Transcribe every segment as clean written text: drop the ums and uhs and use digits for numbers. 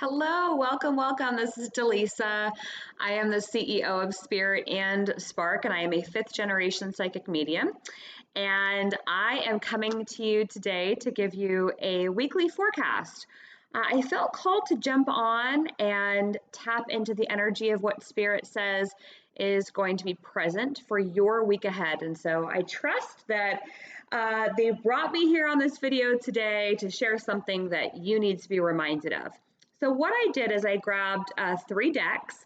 Hello, welcome, welcome. This is Delisa. I am the CEO of Spirit and Spark, and I am a fifth generation psychic medium. And I am coming to you today to give you a weekly forecast. I felt called to jump on and tap into the energy of what Spirit says is going to be present for your week ahead. And so I trust that they brought me here on this video today to share something that you need to be reminded of. So what I did is I grabbed 3 decks,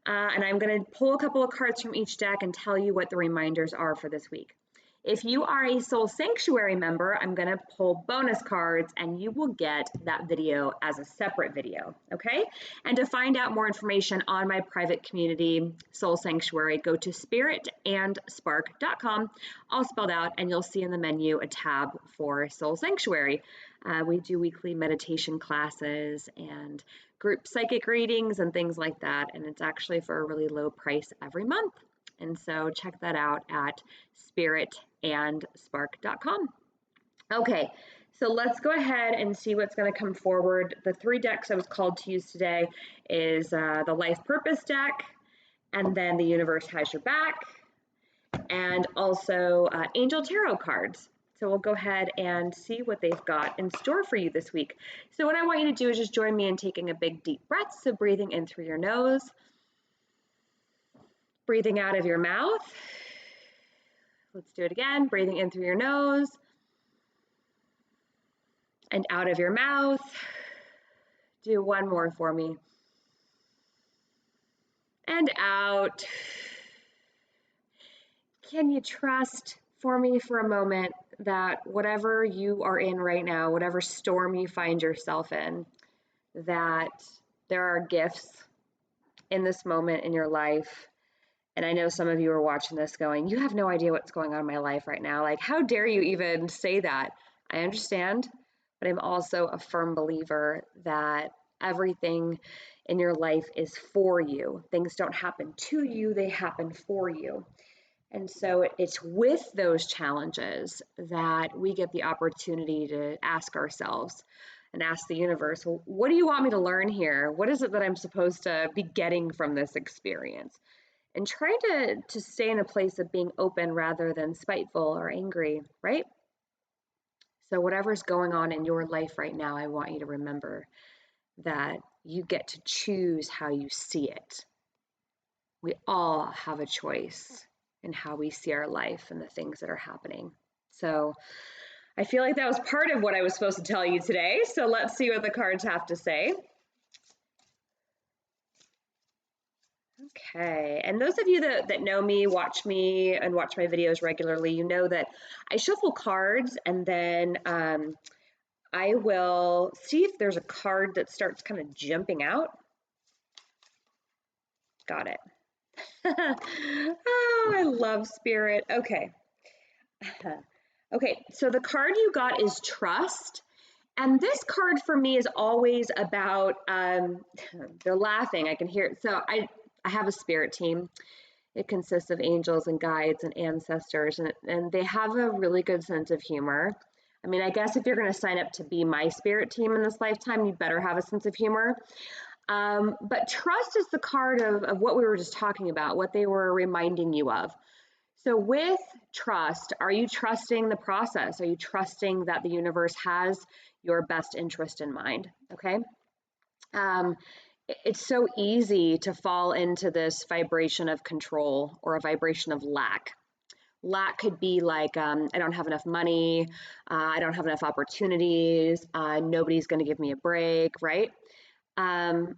and I'm going to pull a couple of cards from each deck and tell you what the reminders are for this week. If you are a Soul Sanctuary member, I'm going to pull bonus cards, and you will get that video as a separate video, okay? And to find out more information on my private community, Soul Sanctuary, go to spiritandspark.com, all spelled out, and you'll see in the menu a tab for Soul Sanctuary. We do weekly meditation classes and group psychic readings and things like that, and it's actually for a really low price every month. And so check that out at spiritandspark.com. Okay, so let's go ahead and see what's going to come forward. The 3 decks I was called to use today is the Life Purpose deck, and then the Universe Has Your Back, and also Angel Tarot cards. So we'll go ahead and see what they've got in store for you this week. So what I want you to do is just join me in taking a big deep breath. So breathing in through your nose, breathing out of your mouth. Let's do it again. Breathing in through your nose and out of your mouth. Do one more for me. And out. Can you trust for me for a moment that whatever you are in right now, whatever storm you find yourself in, that there are gifts in this moment in your life? And I know some of you are watching this going, you have no idea what's going on in my life right now. Like, how dare you even say that? I understand, but I'm also a firm believer that everything in your life is for you. Things don't happen to you, they happen for you. And so it's with those challenges that we get the opportunity to ask ourselves and ask the universe, well, what do you want me to learn here? What is it that I'm supposed to be getting from this experience? And try to stay in a place of being open rather than spiteful or angry, right? So whatever's going on in your life right now, I want you to remember that you get to choose how you see it. We all have a choice in how we see our life and the things that are happening. So I feel like that was part of what I was supposed to tell you today. So let's see what the cards have to say. Okay, and those of you that know me, watch me, and watch my videos regularly, you know that I shuffle cards, and then I will see if there's a card that starts kind of jumping out. Got it. Oh, I love Spirit. Okay. Okay, so the card you got is Trust. And this card for me is always about, they're laughing, I can hear it. So I have a spirit team. It consists of angels and guides and ancestors, and they have a really good sense of humor. I mean, I guess if you're going to sign up to be my spirit team in this lifetime, you better have a sense of humor. But trust is the card of what we were just talking about, what they were reminding you of. So with trust, are you trusting the process? Are you trusting that the universe has your best interest in mind? Okay. It's so easy to fall into this vibration of control or a vibration of lack. Lack could be like, I don't have enough money, I don't have enough opportunities, nobody's going to give me a break, right? And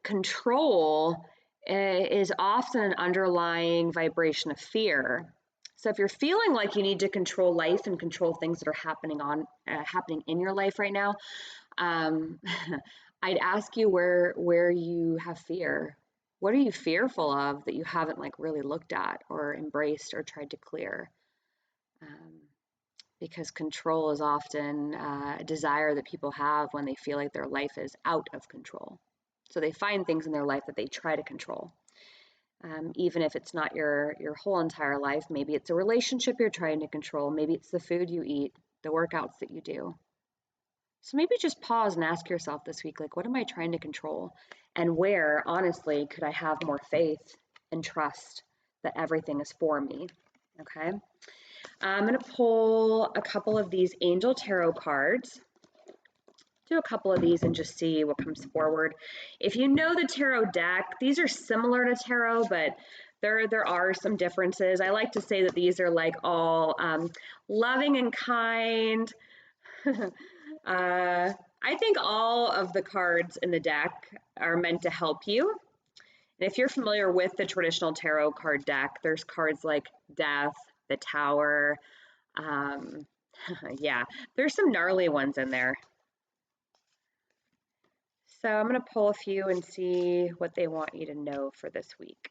control is often an underlying vibration of fear. So if you're feeling like you need to control life and control things that are happening in your life right now, I'd ask you where you have fear. What are you fearful of that you haven't like really looked at or embraced or tried to clear? Because control is often a desire that people have when they feel like their life is out of control. So they find things in their life that they try to control. Even if it's not your whole entire life, maybe it's a relationship you're trying to control, maybe it's the food you eat, the workouts that you do. So maybe just pause and ask yourself this week, like, what am I trying to control? And where, honestly, could I have more faith and trust that everything is for me? Okay. I'm going to pull a couple of these Angel Tarot cards. Do a couple of these and just see what comes forward. If you know the tarot deck, these are similar to tarot, but there are some differences. I like to say that these are like all loving and kind. I think all of the cards in the deck are meant to help you. And if you're familiar with the traditional tarot card deck, there's cards like Death, the Tower. Yeah, there's some gnarly ones in there. So I'm going to pull a few and see what they want you to know for this week.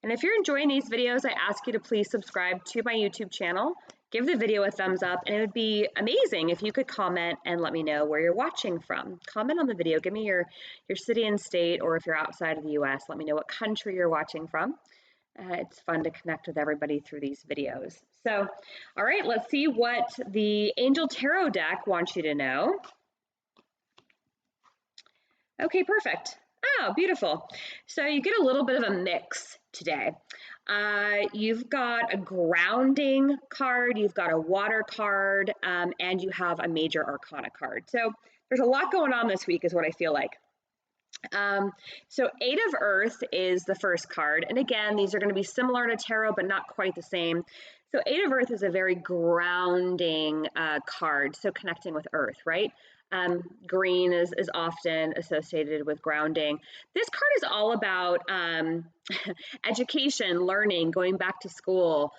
And if you're enjoying these videos, I ask you to please subscribe to my YouTube channel, give the video a thumbs up, and it would be amazing if you could comment and let me know where you're watching from. Comment on the video, give me your city and state, or if you're outside of the US, let me know what country you're watching from. It's fun to connect with everybody through these videos. So, all right, let's see what the Angel Tarot deck wants you to know. Okay, perfect. Oh, beautiful. So you get a little bit of a mix today. You've got a grounding card, you've got a water card, and you have a major arcana card. So there's a lot going on this week is what I feel like. So Eight of Earth is the first card. And again, these are going to be similar to tarot, but not quite the same. So Eight of Earth is a very grounding card. So connecting with Earth, right? Green is often associated with grounding. This card is all about education, learning, going back to school,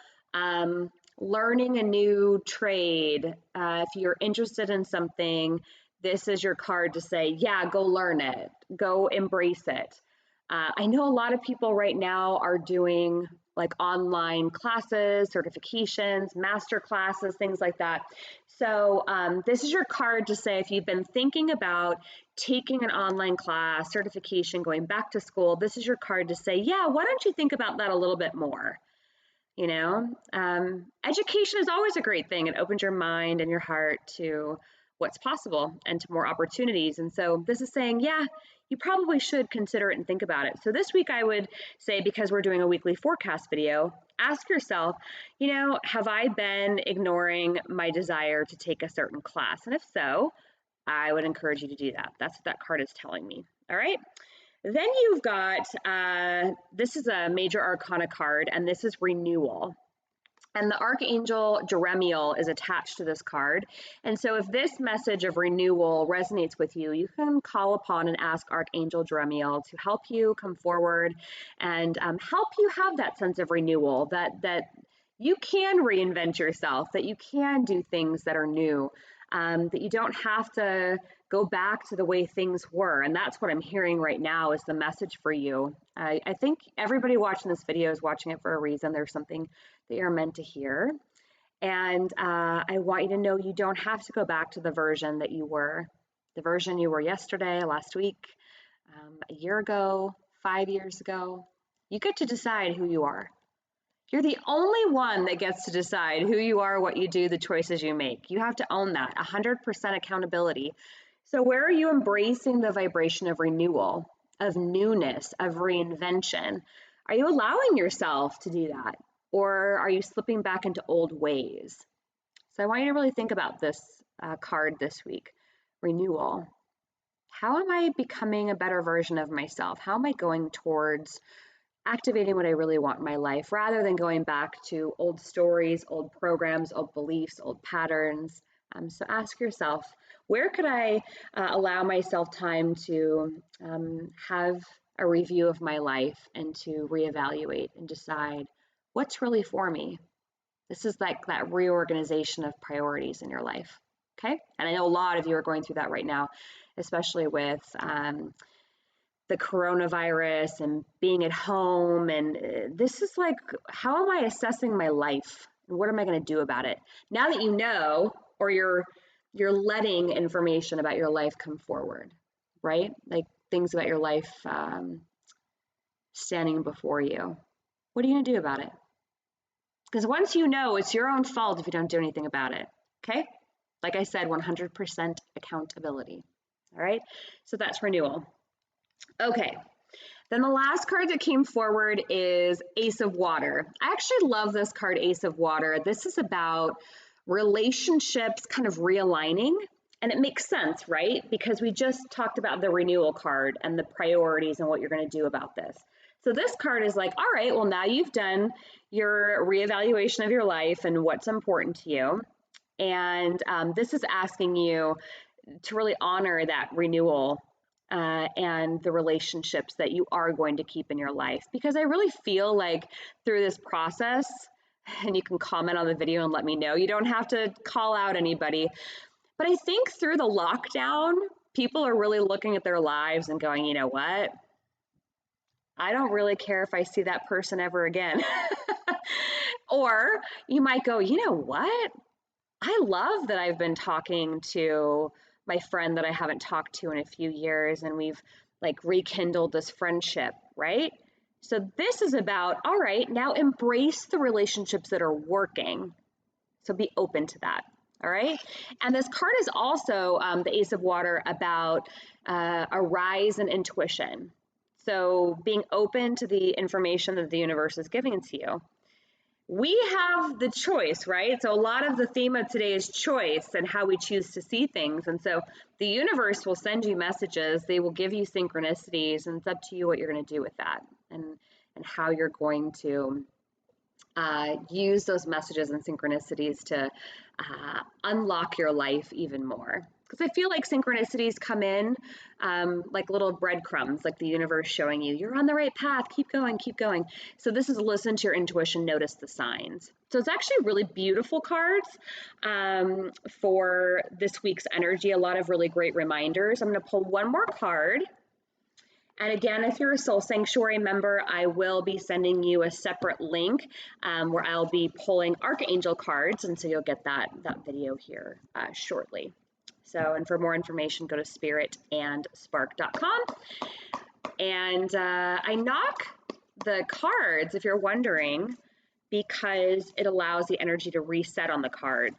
learning a new trade. If you're interested in something, this is your card to say, yeah, go learn it, go embrace it. I know a lot of people right now are doing like online classes, certifications, master classes, things like that. So this is your card to say if you've been thinking about taking an online class, certification, going back to school, this is your card to say, yeah, why don't you think about that a little bit more? You know, education is always a great thing. It opens your mind and your heart to what's possible and to more opportunities. And so this is saying, yeah, you probably should consider it and think about it. So this week I would say, because we're doing a weekly forecast video, ask yourself, you know, have I been ignoring my desire to take a certain class? And if so, I would encourage you to do that. That's what that card is telling me. All right. Then you've got, this is a major arcana card, and this is renewal. And the Archangel Jeremiel is attached to this card. And so if this message of renewal resonates with you, you can call upon and ask Archangel Jeremiel to help you come forward and help you have that sense of renewal, that you can reinvent yourself, that you can do things that are new, that you don't have to go back to the way things were. And that's what I'm hearing right now is the message for you. I think everybody watching this video is watching it for a reason. There's something that you're meant to hear. And I want you to know you don't have to go back to the version that you were, the version you were yesterday, last week, a year ago, 5 years ago. You get to decide who you are. You're the only one that gets to decide who you are, what you do, the choices you make. You have to own that, 100% accountability. So where are you embracing the vibration of renewal, of newness, of reinvention? Are you allowing yourself to do that? Or are you slipping back into old ways? So I want you to really think about this card this week, renewal. How am I becoming a better version of myself? How am I going towards activating what I really want in my life rather than going back to old stories, old programs, old beliefs, old patterns? So ask yourself, where could I allow myself time to have a review of my life and to reevaluate and decide what's really for me? This is like that reorganization of priorities in your life, okay? And I know a lot of you are going through that right now, especially with the coronavirus and being at home. And this is like, how am I assessing my life? And what am I going to do about it? Now that you know, or you're letting information about your life come forward, right? Like things about your life standing before you. What are you going to do about it? Because once you know, it's your own fault if you don't do anything about it, okay? Like I said, 100% accountability. All right, so that's renewal. Okay, then the last card that came forward is Ace of Water. I actually love this card, Ace of Water. This is about relationships kind of realigning. And it makes sense, right? Because we just talked about the renewal card and the priorities and what you're going to do about this. So this card is like, all right, well, now you've done your reevaluation of your life and what's important to you. And this is asking you to really honor that renewal and the relationships that you are going to keep in your life. Because I really feel like through this process, and you can comment on the video and let me know, you don't have to call out anybody, but I think through the lockdown, people are really looking at their lives and going, you know what? I don't really care if I see that person ever again. Or you might go, you know what? I love that I've been talking to my friend that I haven't talked to in a few years, and we've like rekindled this friendship, right? So this is about, all right, now embrace the relationships that are working. So be open to that. All right. And this card is also the Ace of Water about a rise in intuition. So being open to the information that the universe is giving to you. We have the choice, right? So a lot of the theme of today is choice and how we choose to see things. And so the universe will send you messages. They will give you synchronicities, and it's up to you what you're going to do with that and how you're going to use those messages and synchronicities to unlock your life even more. Because I feel like synchronicities come in like little breadcrumbs, like the universe showing you, you're on the right path, keep going, keep going. So this is listen to your intuition, notice the signs. So it's actually really beautiful cards for this week's energy, a lot of really great reminders. I'm going to pull one more card. And again, if you're a Soul Sanctuary member, I will be sending you a separate link where I'll be pulling Archangel cards, and so you'll get that video here shortly. So, and for more information, go to spiritandspark.com. And I knock the cards, if you're wondering, because it allows the energy to reset on the cards.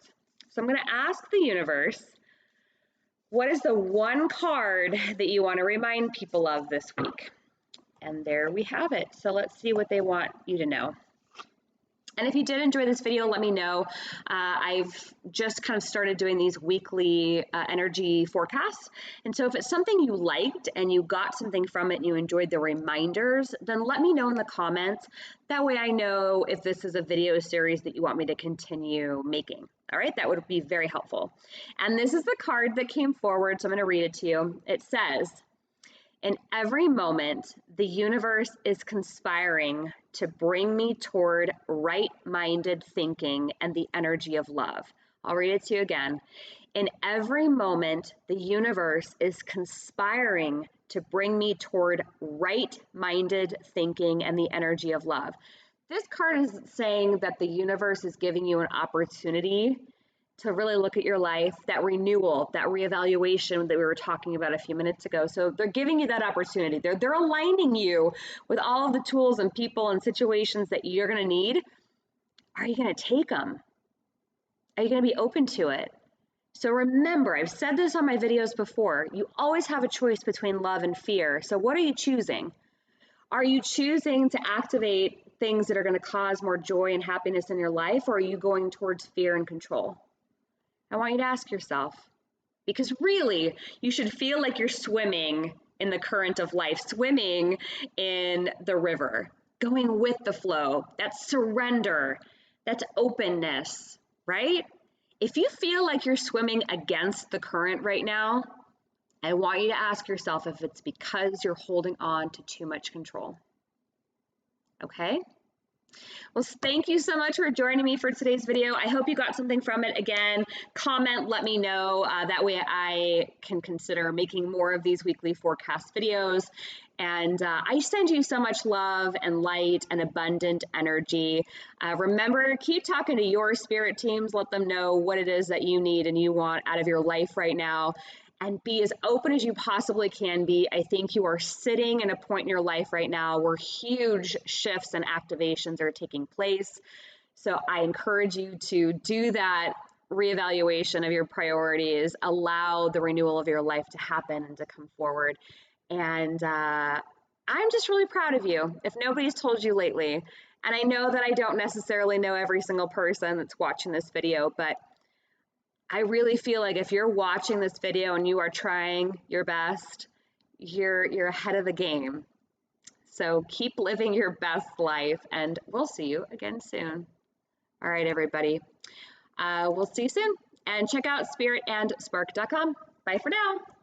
So I'm going to ask the universe, what is the one card that you want to remind people of this week? And there we have it. So let's see what they want you to know. And if you did enjoy this video, let me know. I've just kind of started doing these weekly energy forecasts. And so if it's something you liked and you got something from it and you enjoyed the reminders, then let me know in the comments. That way I know if this is a video series that you want me to continue making. All right, that would be very helpful. And this is the card that came forward, so I'm going to read it to you. It says, in every moment, the universe is conspiring to bring me toward right-minded thinking and the energy of love. I'll read it to you again. In every moment, the universe is conspiring to bring me toward right-minded thinking and the energy of love. This card is saying that the universe is giving you an opportunity to really look at your life, that renewal, that reevaluation that we were talking about a few minutes ago. So they're giving you that opportunity. They're aligning you with all of the tools and people and situations that you're going to need. Are you going to take them? Are you going to be open to it? So remember, I've said this on my videos before, you always have a choice between love and fear. So what are you choosing? Are you choosing to activate things that are going to cause more joy and happiness in your life, or are you going towards fear and control? I want you to ask yourself, because really, you should feel like you're swimming in the current of life, swimming in the river, going with the flow. That's surrender. That's openness, right? If you feel like you're swimming against the current right now, I want you to ask yourself if it's because you're holding on to too much control. Okay? Well, thank you so much for joining me for today's video. I hope you got something from it. Again, comment, let me know. That way I can consider making more of these weekly forecast videos. And I send you so much love and light and abundant energy. Remember, keep talking to your spirit teams. Let them know what it is that you need and you want out of your life right now. And be as open as you possibly can be. I think you are sitting in a point in your life right now where huge shifts and activations are taking place. So I encourage you to do that reevaluation of your priorities, allow the renewal of your life to happen and to come forward. And I'm just really proud of you, if nobody's told you lately. And I know that I don't necessarily know every single person that's watching this video, but I really feel like if you're watching this video and you are trying your best, you're ahead of the game. So keep living your best life, and we'll see you again soon. All right, everybody. We'll see you soon. And check out spiritandspark.com. Bye for now.